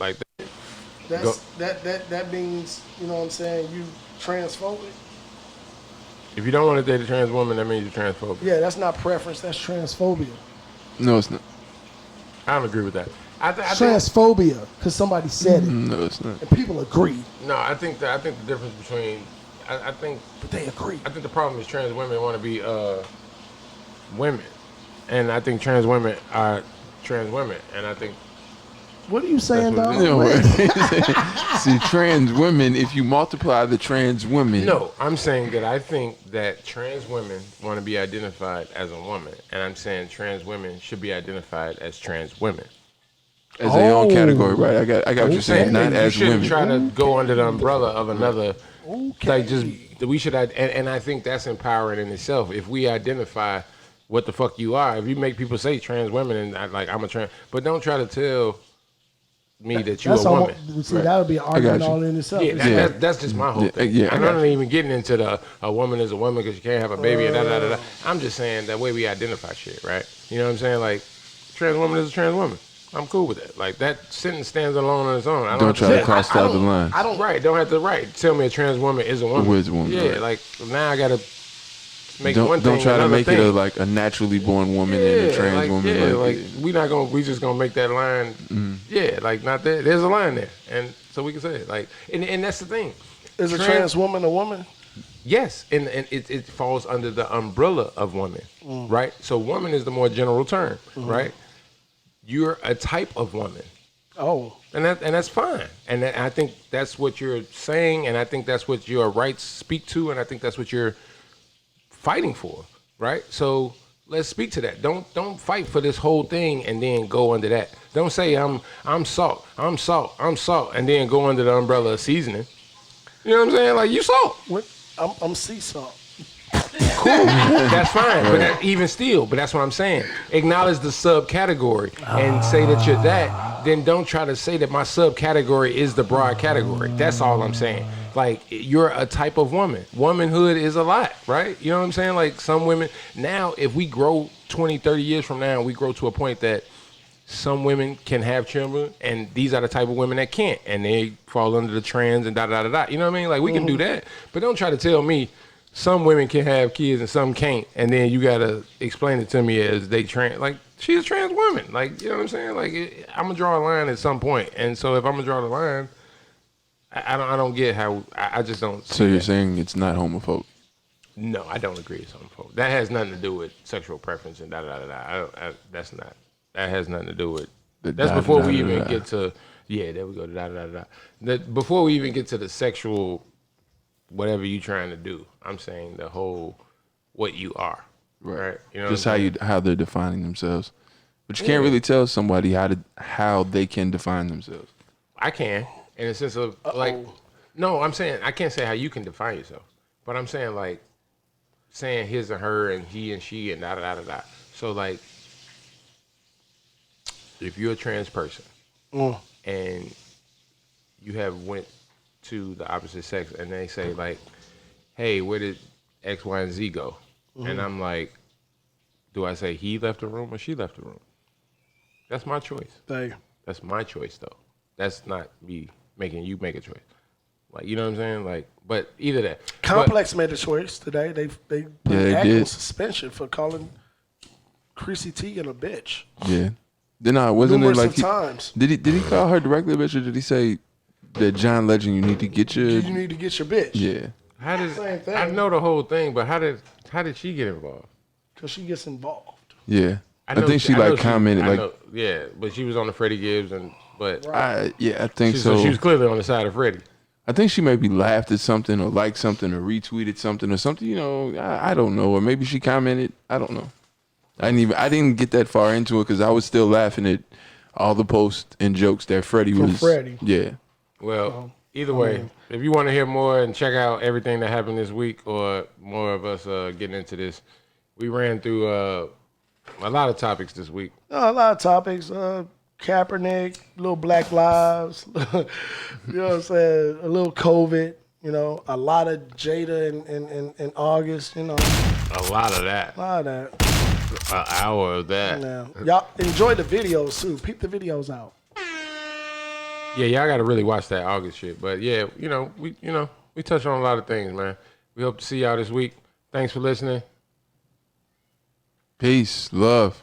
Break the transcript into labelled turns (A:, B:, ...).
A: Like
B: that means, you know what I'm saying, you transphobic.
A: if you don't want to date a trans woman, that means you're transphobic.
B: Yeah, that's not preference. That's transphobia.
C: No, it's not.
A: I don't agree with that. I
B: Transphobia, because somebody said it.
C: No, it's not.
B: And people agree.
A: No, I think the difference between I think
B: But they agree.
A: I think the problem is trans women want to be women, and I think trans women are trans women, and I think.
B: What are you saying, dog?
C: See, trans women, if you multiply the trans women.
A: No, I'm saying that I think that trans women want to be identified as a woman, and I'm saying trans women should be identified as trans women.
C: As their own category, right? I got what you're saying. Not
A: you
C: as
A: shouldn't
C: women.
A: try to go under the umbrella of another. Okay. Like just we should, and I think that's empowering in itself. If we identify what the fuck you are, if you make people say trans women, and I'm a trans, but don't try to tell me that you're a woman.
B: See, that would be an argument all in itself.
A: Yeah, that's just my whole thing.
C: Yeah,
A: I'm not even getting into a woman is a woman because you can't have a baby and da. I'm just saying the way we identify shit, right? You know what I'm saying? Like, trans woman is a trans woman. I'm cool with that. Like, that sentence stands alone on its own. I
C: don't try to cross the other line.
A: Don't have to tell me a trans woman is a woman.
C: Is a woman.
A: Yeah,
C: right.
A: like, now I got to make
C: don't,
A: one thing
C: Don't try to make
A: thing.
C: it like a naturally born woman and a trans woman.
A: Yeah, we just gonna make that line. Mm-hmm. Yeah, like not that. There's a line there, and so we can say it. Like, and that's the thing.
B: Is a trans woman a woman?
A: Yes, and it falls under the umbrella of woman, right? So woman is the more general term, right? You're a type of woman.
B: Oh.
A: And that's fine. And I think that's what you're saying, and I think that's what your rights speak to, and I think that's what you're fighting for, right? So let's speak to that. Don't fight for this whole thing and then go under that. Don't say I'm salt, and then go under the umbrella of seasoning. You know what I'm saying? Like, you salt.
B: I'm sea salt.
A: Cool, that's fine. But that's what I'm saying. Acknowledge the subcategory and say that you're that. Then don't try to say that my subcategory is the broad category. That's all I'm saying. Like, you're a type of woman. Womanhood is a lot, right? You know what I'm saying? Like, some women, now if we grow 20, 30 years from now, we grow to a point that some women can have children, and these are the type of women that can't, and they fall under the trans and da-da-da-da. You know what I mean? Like, we can do that. But don't try to tell me some women can have kids and some can't, and then you got to explain it to me as they trans. Like, she's a trans woman. Like, you know what I'm saying? Like, I'm going to draw a line at some point. And so if I'm going to draw the line, I don't get how, I just don't.
C: So you're saying it's not homophobic?
A: No, I don't agree it's homophobic. That has nothing to do with sexual preference and da-da-da-da. That's not. That has nothing to do with, that's before we even get to, yeah, there we go, da-da-da-da. Before we even get to the sexual, whatever you trying to do, I'm saying the whole, what you are, right? You know,
C: just how they're defining themselves. But you can't really tell somebody how they can define themselves.
A: I can, in a sense of no, I'm saying I can't say how you can define yourself, but I'm saying like saying his and her and he and she and da da da da. So like, if you're a trans person and you have went to the opposite sex and they say like, hey, where did X, Y, and Z go? And I'm like, do I say he left the room or she left the room? That's my choice. That's my choice though. That's not me making you make a choice. Like, you know what I'm saying? Like, but either that.
B: Complex made a choice today. They put Act on suspension for calling Chrissy Teigen a bitch.
C: Yeah. Then wasn't it like
B: times.
C: Did he call her directly a bitch, or did he say that John Legend, you need to get your
B: bitch?
C: Yeah.
B: Same thing.
A: I know the whole thing, but how did she get involved?
B: Because she gets involved.
C: Yeah. I think she commented
A: yeah, but she was on the Freddie Gibbs
C: I think so.
A: So she was clearly on the side of Freddie.
C: I think she maybe laughed at something or liked something or retweeted something or something, you know, I don't know. Or maybe she commented. I don't know. I didn't get that far into it because I was still laughing at all the posts and jokes that Freddie was.
B: Freddie.
C: Yeah.
A: Well, either way, if you want to hear more and check out everything that happened this week or more of us getting into this, we ran through a lot of topics this week.
B: A lot of topics. Kaepernick, little Black Lives, you know what I'm saying? A little COVID, you know, a lot of Jada in August, you know.
A: A lot of that. An hour of that.
B: Yeah. Y'all enjoy the videos too. Peep the videos out.
A: Yeah, y'all got to really watch that August shit. But yeah, we touch on a lot of things, man. We hope to see y'all this week. Thanks for listening.
C: Peace, love.